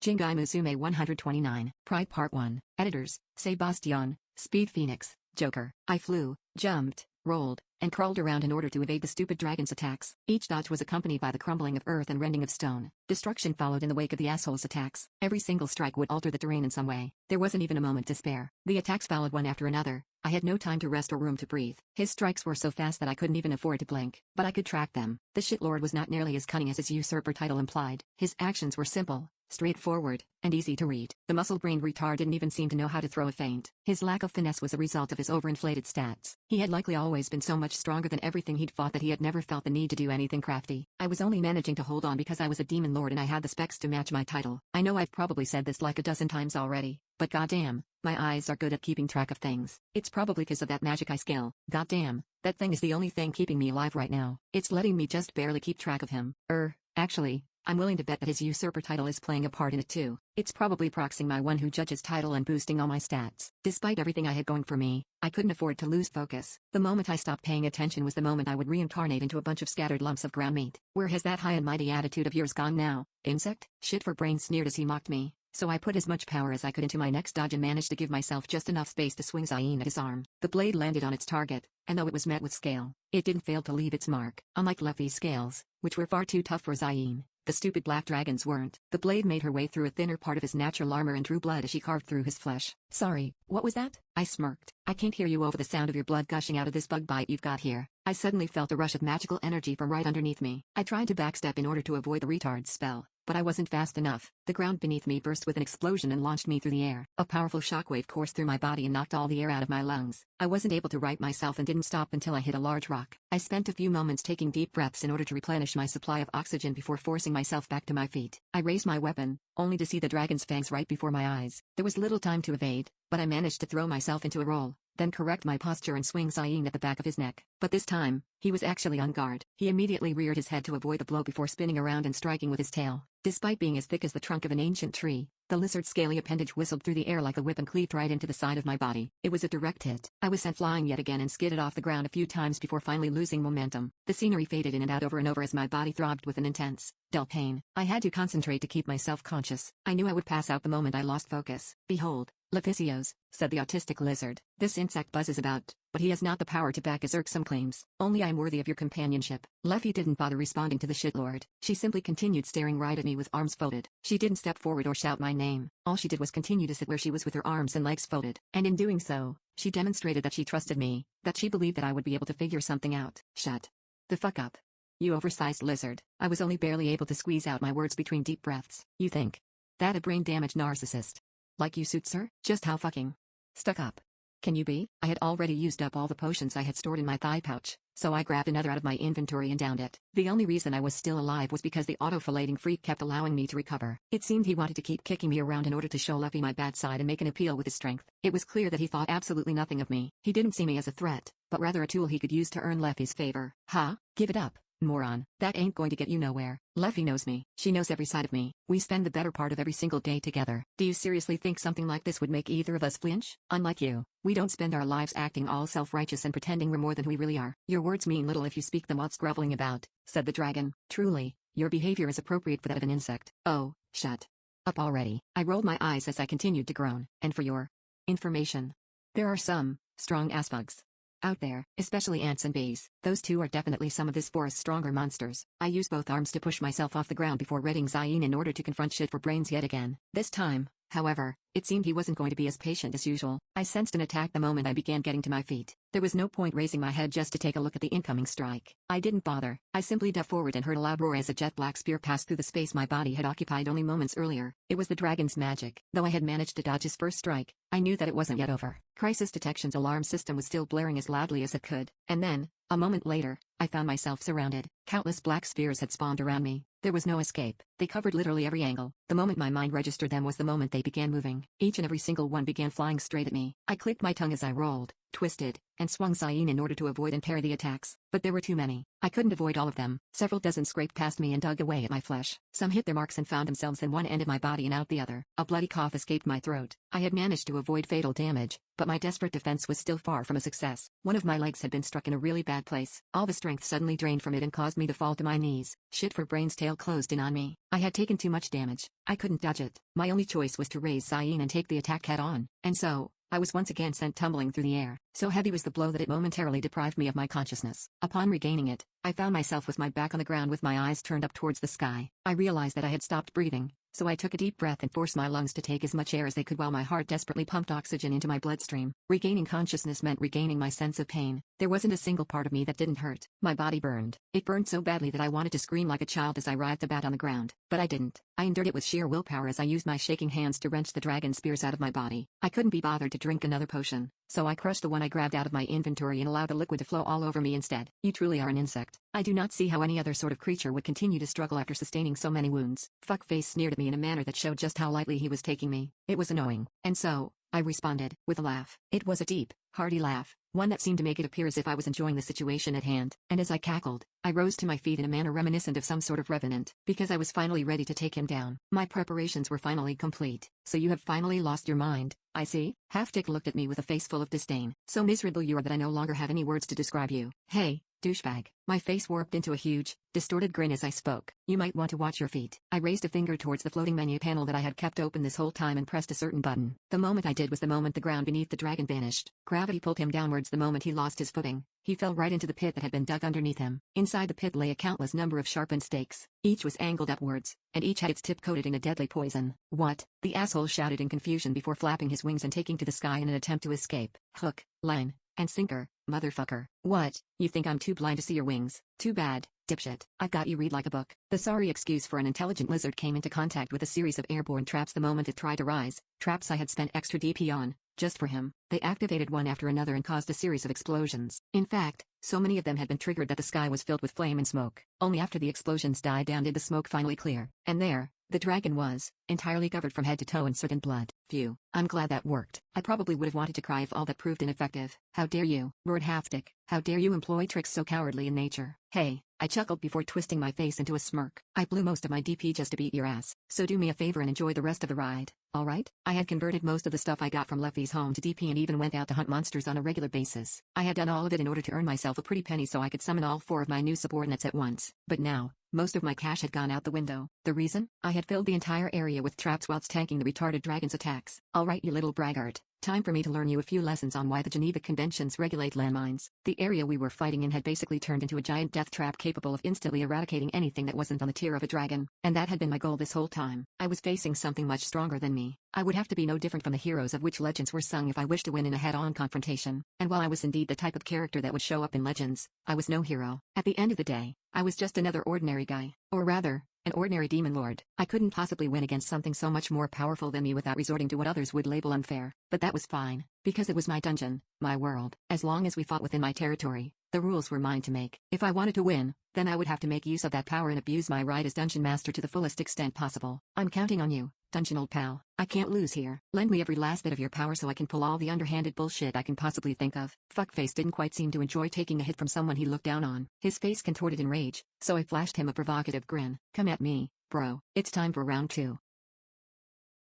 Jingai Musume 129. Pride Part 1. Editors, Sebastian, Speed Phoenix, Joker. I flew, jumped, rolled, and crawled around in order to evade the stupid dragon's attacks. Each dodge was accompanied by the crumbling of earth and rending of stone. Destruction followed in the wake of the asshole's attacks. Every single strike would alter the terrain in some way. There wasn't even a moment to spare. The attacks followed one after another. I had no time to rest or room to breathe. His strikes were so fast that I couldn't even afford to blink. But I could track them. The shitlord was not nearly as cunning as his usurper title implied. His actions were simple, straightforward, and easy to read. The muscle-brained retard didn't even seem to know how to throw a feint. His lack of finesse was a result of his overinflated stats. He had likely always been so much stronger than everything he'd fought that he had never felt the need to do anything crafty. I was only managing to hold on because I was a demon lord and I had the specs to match my title. I know I've probably said this like a dozen times already, but goddamn, my eyes are good at keeping track of things. It's probably because of that magic eye skill. Goddamn, that thing is the only thing keeping me alive right now. It's letting me just barely keep track of him. Actually, I'm willing to bet that his usurper title is playing a part in it too. It's probably proxying my one who judges title and boosting all my stats. Despite everything I had going for me, I couldn't afford to lose focus. The moment I stopped paying attention was the moment I would reincarnate into a bunch of scattered lumps of ground meat. Where has that high and mighty attitude of yours gone now, insect? Shit for brains, sneered as he mocked me. So I put as much power as I could into my next dodge and managed to give myself just enough space to swing Zayn at his arm. The blade landed on its target, and though it was met with scale, it didn't fail to leave its mark. Unlike Luffy's scales, which were far too tough for Zayn, the stupid black dragons weren't. The blade made her way through a thinner part of his natural armor and drew blood as she carved through his flesh. Sorry, what was that? I smirked. I can't hear you over the sound of your blood gushing out of this bug bite you've got here. I suddenly felt a rush of magical energy from right underneath me. I tried to backstep in order to avoid the retard's spell, but I wasn't fast enough. The ground beneath me burst with an explosion and launched me through the air. A powerful shockwave coursed through my body and knocked all the air out of my lungs. I wasn't able to right myself and didn't stop until I hit a large rock. I spent a few moments taking deep breaths in order to replenish my supply of oxygen before forcing myself back to my feet. I raised my weapon, only to see the dragon's fangs right before my eyes. There was little time to evade, but I managed to throw myself into a roll, then correct my posture and swing Zayn at the back of his neck. But this time, he was actually on guard. He immediately reared his head to avoid the blow before spinning around and striking with his tail. Despite being as thick as the trunk of an ancient tree, the lizard's scaly appendage whistled through the air like a whip and cleaved right into the side of my body. It was a direct hit. I was sent flying yet again and skidded off the ground a few times before finally losing momentum. The scenery faded in and out over and over as my body throbbed with an intense, dull pain. I had to concentrate to keep myself conscious. I knew I would pass out the moment I lost focus. Behold, Leficios, said the autistic lizard. This insect buzzes about, but he has not the power to back his irksome claims. Only I am worthy of your companionship. Luffy didn't bother responding to the shitlord. She simply continued staring right at me with arms folded. She didn't step forward or shout my name. All she did was continue to sit where she was with her arms and legs folded. And in doing so, she demonstrated that she trusted me, that she believed that I would be able to figure something out. Shut the fuck up, you oversized lizard. I was only barely able to squeeze out my words between deep breaths. You think that a brain-damaged narcissist like you suit, sir? Just how fucking stuck up can you be? I had already used up all the potions I had stored in my thigh pouch, so I grabbed another out of my inventory and downed it. The only reason I was still alive was because the auto-fillating freak kept allowing me to recover. It seemed he wanted to keep kicking me around in order to show Luffy my bad side and make an appeal with his strength. It was clear that he thought absolutely nothing of me. He didn't see me as a threat, but rather a tool he could use to earn Luffy's favor. Huh? Give it up, moron. That ain't going to get you nowhere. Luffy knows me. She knows every side of me. We spend the better part of every single day together. Do you seriously think something like this would make either of us flinch? Unlike you, we don't spend our lives acting all self-righteous and pretending we're more than we really are. Your words mean little if you speak them whilst groveling about, said the dragon. Truly, your behavior is appropriate for that of an insect. Oh, shut up already. I rolled my eyes as I continued to groan. And for your information, there are some strong ass bugs out there, especially ants and bees. Those two are definitely some of this forest's stronger monsters. I used both arms to push myself off the ground before readying Zayn in order to confront shit for brains yet again. This time, however, it seemed he wasn't going to be as patient as usual. I sensed an attack the moment I began getting to my feet. There was no point raising my head just to take a look at the incoming strike. I didn't bother. I simply dove forward and heard a loud roar as a jet black spear passed through the space my body had occupied only moments earlier. It was the dragon's magic. Though I had managed to dodge his first strike, I knew that it wasn't yet over. Crisis Detection's alarm system was still blaring as loudly as it could. And then, a moment later, I found myself surrounded. Countless black spears had spawned around me. There was no escape. They covered literally every angle. The moment my mind registered them was the moment they began moving. Each and every single one began flying straight at me. I clicked my tongue as I rolled, twisted, and swung Cyan in order to avoid and parry the attacks, but there were too many. I couldn't avoid all of them. Several dozen scraped past me and dug away at my flesh. Some hit their marks and found themselves in one end of my body and out the other. A bloody cough escaped my throat. I had managed to avoid fatal damage, but my desperate defense was still far from a success. One of my legs had been struck in a really bad place. All the strength suddenly drained from it and caused me to fall to my knees. Shit for brains, tail closed in on me. I had taken too much damage. I couldn't dodge it. My only choice was to raise Cyan and take the attack head on. And so, I was once again sent tumbling through the air. So heavy was the blow that it momentarily deprived me of my consciousness. Upon regaining it, I found myself with my back on the ground with my eyes turned up towards the sky. I realized that I had stopped breathing, so I took a deep breath and forced my lungs to take as much air as they could while my heart desperately pumped oxygen into my bloodstream. Regaining consciousness meant regaining my sense of pain. There wasn't a single part of me that didn't hurt. My body burned. It burned so badly that I wanted to scream like a child as I writhed about on the ground, but I didn't. I endured it with sheer willpower as I used my shaking hands to wrench the dragon spears out of my body. I couldn't be bothered to drink another potion, so I crushed the one I grabbed out of my inventory and allowed the liquid to flow all over me instead. You truly are an insect. I do not see how any other sort of creature would continue to struggle after sustaining so many wounds. Fuckface sneered at me in a manner that showed just how lightly he was taking me. It was annoying. And so, I responded, with a laugh. It was a deep, hearty laugh, one that seemed to make it appear as if I was enjoying the situation at hand. And as I cackled, I rose to my feet in a manner reminiscent of some sort of revenant, because I was finally ready to take him down. My preparations were finally complete. So you have finally lost your mind, I see? Half-Dick looked at me with a face full of disdain. So miserable you are that I no longer have any words to describe you. Hey, douchebag. My face warped into a huge, distorted grin as I spoke. You might want to watch your feet. I raised a finger towards the floating menu panel that I had kept open this whole time and pressed a certain button. The moment I did was the moment the ground beneath the dragon vanished. Gravity pulled him downwards the moment he lost his footing. He fell right into the pit that had been dug underneath him. Inside the pit lay a countless number of sharpened stakes. Each was angled upwards, and each had its tip coated in a deadly poison. What? The asshole shouted in confusion before flapping his wings and taking to the sky in an attempt to escape. Hook, line, and sinker, motherfucker. What? You think I'm too blind to see your wings? Too bad, dipshit. I've got you read like a book. The sorry excuse for an intelligent lizard came into contact with a series of airborne traps the moment it tried to rise, traps I had spent extra DP on, just for him. They activated one after another and caused a series of explosions. In fact, so many of them had been triggered that the sky was filled with flame and smoke. Only after the explosions died down did the smoke finally clear. And there, the dragon was, entirely covered from head to toe in soot and blood. Phew. I'm glad that worked. I probably would have wanted to cry if all that proved ineffective. How dare you, roared Half-Dick. How dare you employ tricks so cowardly in nature? Hey, I chuckled before twisting my face into a smirk. I blew most of my DP just to beat your ass, so do me a favor and enjoy the rest of the ride, alright? I had converted most of the stuff I got from Leffy's home to DP and even went out to hunt monsters on a regular basis. I had done all of it in order to earn myself a pretty penny so I could summon all 4 of my new subordinates at once. But now, most of my cash had gone out the window. The reason? I had filled the entire area with traps whilst tanking the retarded dragon's attacks. Alright, you little braggart. Time for me to learn you a few lessons on why the Geneva Conventions regulate landmines. The area we were fighting in had basically turned into a giant death trap capable of instantly eradicating anything that wasn't on the tier of a dragon. And that had been my goal this whole time. I was facing something much stronger than me. I would have to be no different from the heroes of which legends were sung if I wished to win in a head-on confrontation. And while I was indeed the type of character that would show up in legends, I was no hero. At the end of the day, I was just another ordinary guy. Or rather, an ordinary demon lord. I couldn't possibly win against something so much more powerful than me without resorting to what others would label unfair. But that was fine, because it was my dungeon, my world. As long as we fought within my territory, the rules were mine to make. If I wanted to win, then I would have to make use of that power and abuse my right as dungeon master to the fullest extent possible. I'm counting on you, dungeon old pal. I can't lose here. Lend me every last bit of your power so I can pull all the underhanded bullshit I can possibly think of. Fuckface didn't quite seem to enjoy taking a hit from someone he looked down on. His face contorted in rage, so I flashed him a provocative grin. Come at me, bro. It's time for round 2.